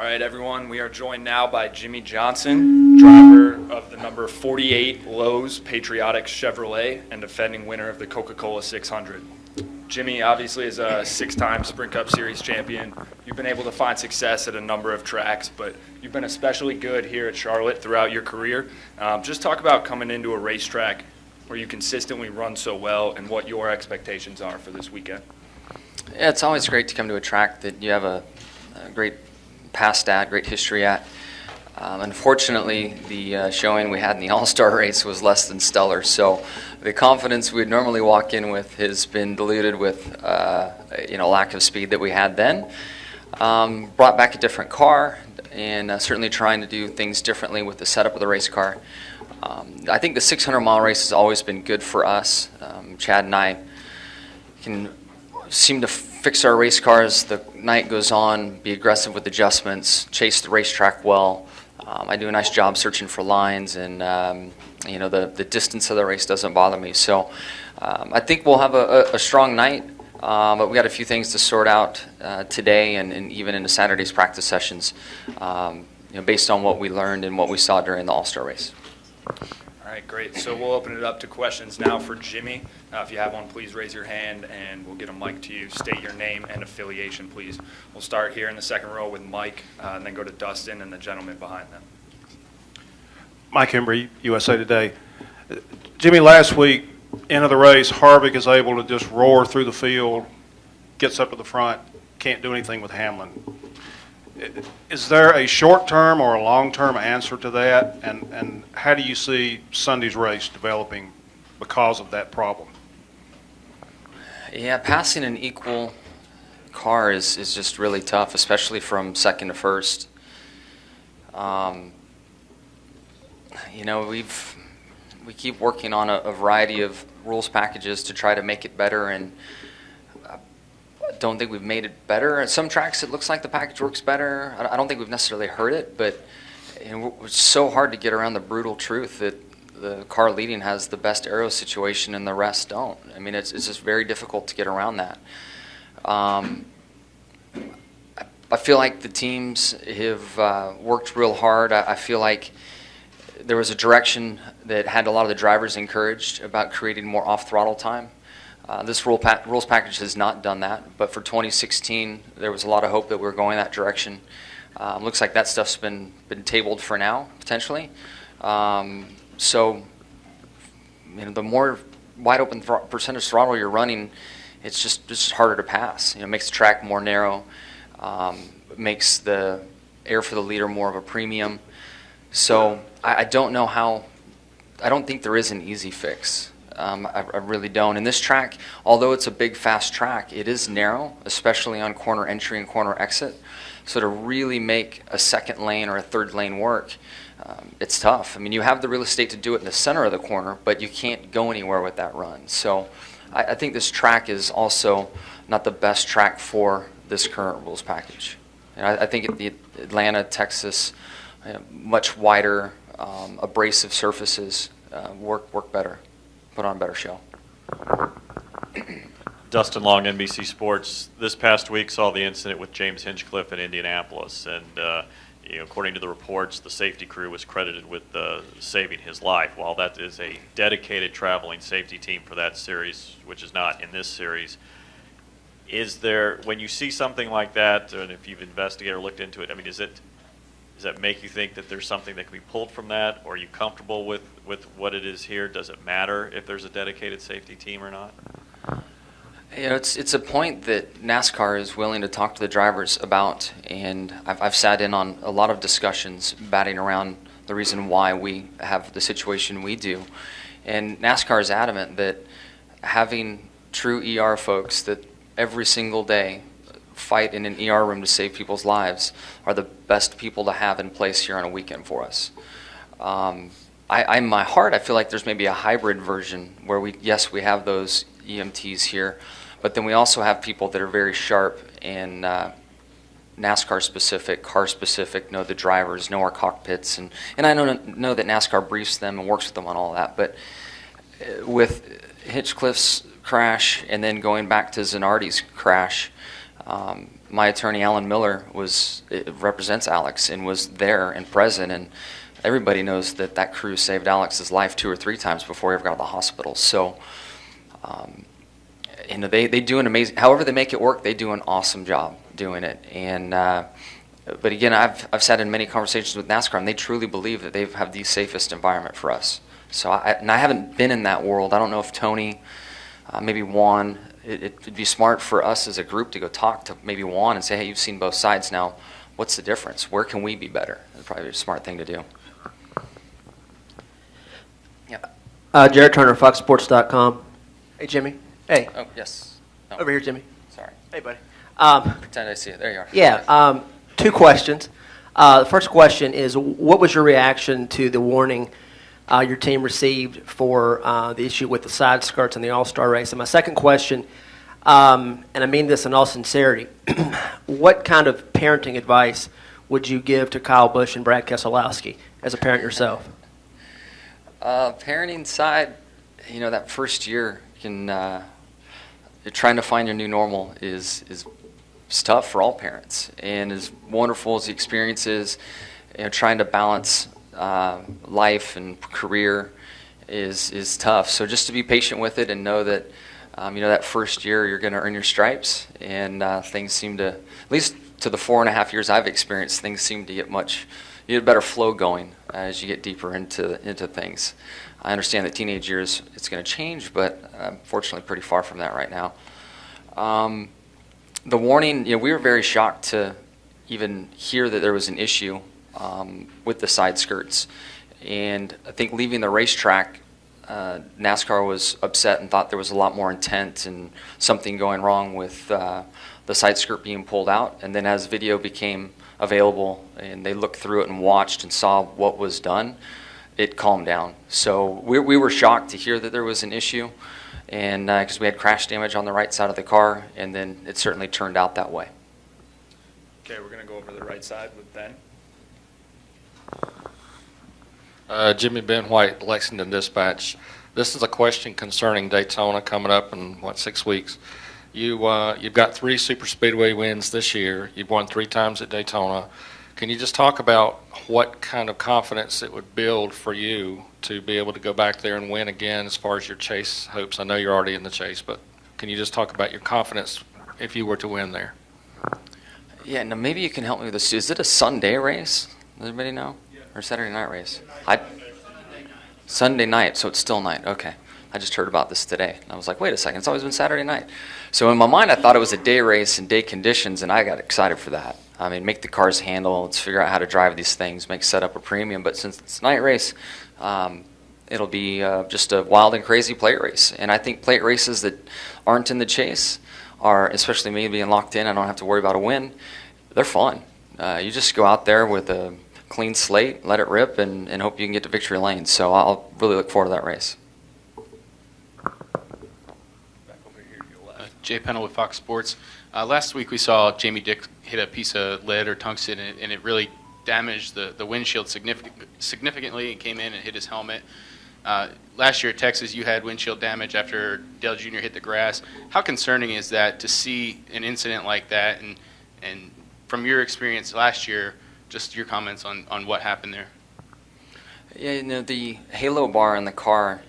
All right, everyone, we are joined now by Jimmie Johnson, driver of the number 48 Lowe's Patriotic Chevrolet and defending winner of the Coca-Cola 600. Jimmie obviously is a 6-time Sprint Cup Series champion. You've been able to find success at a number of tracks, but you've been especially good here at Charlotte throughout your career. Just talk about coming into a racetrack where you consistently run so well and what your expectations are for this weekend. Yeah, it's always great to come to a track that you have a great past at, great history at. Unfortunately, the showing we had in the All-Star race was less than stellar, so the confidence we'd normally walk in with has been diluted with lack of speed that we had then. Brought back a different car and certainly trying to do things differently with the setup of the race car. I think the 600-mile race has always been good for us. Chad and I can seem to fix our race car as the night goes on, be aggressive with adjustments, chase the racetrack well. I do a nice job searching for lines, and the distance of the race doesn't bother me. So I think we'll have a strong night, but we got a few things to sort out today and even into Saturday's practice sessions, based on what we learned and what we saw during the All-Star race. All right, great. So we'll open it up to questions now for Jimmie. If you have one, please raise your hand, and we'll get a mic to you. State your name and affiliation, please. We'll start here in the second row with Mike, and then go to Dustin and the gentleman behind them. Mike Embry, USA Today. Jimmie, last week, end of the race, Harvick is able to just roar through the field, gets up to the front, can't do anything with Hamlin. Is there a short-term or a long-term answer to that, and how do you see Sunday's race developing because of that problem? Yeah, passing an equal car is just really tough, especially from second to first. We keep working on a variety of rules packages to try to make it better, and I don't think we've made it better. At some tracks it looks like the package works better. I don't think we've necessarily heard it, but it's so hard to get around the brutal truth that the car leading has the best aero situation and the rest don't. I mean, it's just very difficult to get around that. I feel like the teams have worked real hard. I feel like there was a direction that had a lot of the drivers encouraged about creating more off-throttle time. This rules package has not done that, but for 2016, there was a lot of hope that we were going that direction. Looks like that stuff's been tabled for now, potentially. So, the more wide open percentage throttle you're running, it's just harder to pass. It makes the track more narrow, makes the air for the leader more of a premium. So I don't know how. I don't think there is an easy fix. I really don't. And this track, although it's a big, fast track, it is narrow, especially on corner entry and corner exit. So to really make a second lane or a third lane work, it's tough. I mean, you have the real estate to do it in the center of the corner, but you can't go anywhere with that run. So I think this track is also not the best track for this current rules package. And I think the Atlanta, Texas, much wider, abrasive surfaces work better. Put on a better show. Dustin Long, NBC Sports. This past week saw the incident with James Hinchcliffe in Indianapolis, and according to the reports, the safety crew was credited with saving his life. While that is a dedicated traveling safety team for that series, which is not in this series, is there, when you see something like that, and if you've investigated or looked into it, I mean, does that make you think that there's something that can be pulled from that? Or are you comfortable with what it is here? Does it matter if there's a dedicated safety team or not? It's a point that NASCAR is willing to talk to the drivers about, and I've sat in on a lot of discussions batting around the reason why we have the situation we do. And NASCAR is adamant that having true ER folks that every single day fight in an ER room to save people's lives are the best people to have in place here on a weekend for us. In my heart, I feel like there's maybe a hybrid version where we have those EMTs here, but then we also have people that are very sharp and NASCAR specific, car specific, know the drivers, know our cockpits, and I know that NASCAR briefs them and works with them on all that. But with Hinchcliffe's crash and then going back to Zanardi's crash, My attorney, Alan Miller, represents Alex and was there and present, and everybody knows that that crew saved Alex's life 2 or 3 times before he ever got to the hospital. So, they do an amazing, however they make it work, they do an awesome job doing it. And but again, I've sat in many conversations with NASCAR, and they truly believe that they have the safest environment for us. So I haven't been in that world. I don't know if Tony, maybe Juan, it'd be smart for us as a group to go talk to maybe Juan and say, hey, you've seen both sides now. What's the difference? Where can we be better? It's probably a smart thing to do. Yeah. Jared Turner, FoxSports.com. Hey, Jimmy. Hey. Oh, yes. No. Over here, Jimmy. Sorry. Hey, buddy. Pretend I see it. There you are. Yeah. 2 questions. The first question is, what was your reaction to the warning your team received for the issue with the side skirts in the All-Star race? And my second question, and I mean this in all sincerity, what kind of parenting advice would you give to Kyle Busch and Brad Keselowski as a parent yourself? Parenting side, that first year trying to find your new normal is tough for all parents. And as wonderful as the experience is, trying to balance life and career is tough. So just to be patient with it and know that, that first year you're going to earn your stripes, and things seem to, at least to the 4.5 years I've experienced, things seem to get you get a better flow going as you get deeper into things. I understand that teenage years it's going to change, but fortunately pretty far from that right now. The warning, we were very shocked to even hear that there was an issue with the side skirts. And I think leaving the racetrack, NASCAR was upset and thought there was a lot more intent and something going wrong with the side skirt being pulled out. And then as video became available and they looked through it and watched and saw what was done, it calmed down. So we were shocked to hear that there was an issue, and because we had crash damage on the right side of the car, and then it certainly turned out that way. Okay, we're going to go over to the right side with Ben. Jimmy, Ben White, Lexington Dispatch. This is a question concerning Daytona coming up in, 6 weeks. You've got 3 super speedway wins this year. You've won 3 times at Daytona. Can you just talk about what kind of confidence it would build for you to be able to go back there and win again as far as your chase hopes? I know you're already in the chase, but can you just talk about your confidence if you were to win there? Yeah, now maybe you can help me with this. Is it a Sunday race? Does anybody know? Or Saturday night race? Sunday night, so it's still night. Okay. I just heard about this today. And I was like, wait a second, it's always been Saturday night. So in my mind, I thought it was a day race and day conditions, and I got excited for that. I mean, make the cars handle, let's figure out how to drive these things, make setup a premium. But since it's a night race, it'll be just a wild and crazy plate race. And I think plate races that aren't in the chase are, especially me being locked in, I don't have to worry about a win, they're fun. You just go out there with a clean slate, let it rip, and hope you can get to victory lane. So I'll really look forward to that race. Jay Pennell with Fox Sports. Last week we saw Jamie Dick hit a piece of lead or tungsten, and it really damaged the windshield significantly and came in and hit his helmet. Last year at Texas, you had windshield damage after Dale Jr. hit the grass. How concerning is that to see an incident like that? And from your experience last year, just your comments on what happened there. Yeah, the halo bar in the car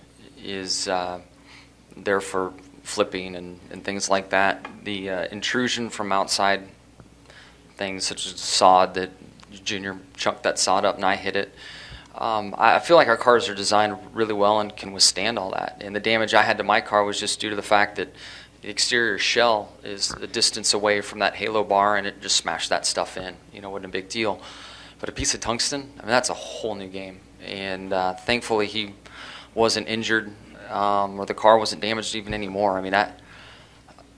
is there for flipping and things like that. The intrusion from outside things such as sod, that Junior chunked that sod up and I hit it. I feel like our cars are designed really well and can withstand all that. And the damage I had to my car was just due to the fact that the exterior shell is a distance away from that halo bar, and it just smashed that stuff in. Wasn't a big deal. But a piece of tungsten, that's a whole new game. And thankfully he wasn't injured, or the car wasn't damaged even anymore.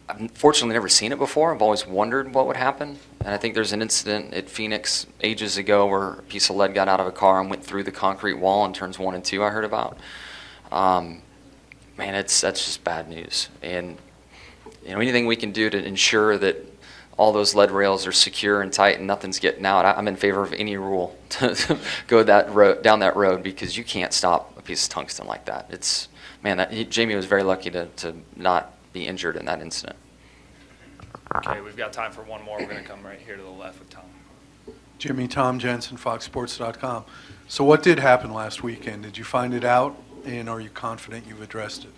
I've unfortunately never seen it before. I've always wondered what would happen. And I think there's an incident at Phoenix ages ago where a piece of lead got out of a car and went through the concrete wall in turns 1 and 2 I heard about. That's just bad news. And anything we can do to ensure that all those lead rails are secure and tight and nothing's getting out, I'm in favor of any rule to go down that road, because you can't stop a piece of tungsten like that. Jamie was very lucky to not be injured in that incident. Okay, we've got time for one more. We're going to come right here to the left with Tom. Jimmy, Tom Jensen, FoxSports.com. So what did happen last weekend? Did you find it out, and are you confident you've addressed it?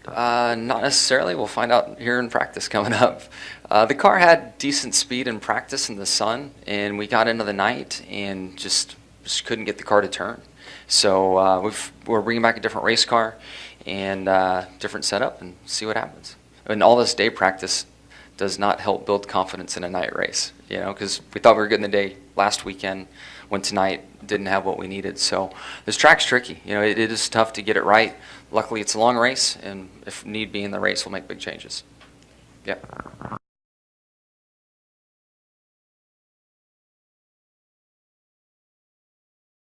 Not necessarily. We'll find out here in practice coming up. The car had decent speed in practice in the sun, and we got into the night and just couldn't get the car to turn. So we're bringing back a different race car and different setup and see what happens. And all this day practice does not help build confidence in a night race, you know, because we thought we were good in the day last weekend when tonight didn't have what we needed. So this track's tricky. You know, it is tough to get it right. Luckily, it's a long race, and if need be in the race, we'll make big changes. Yeah.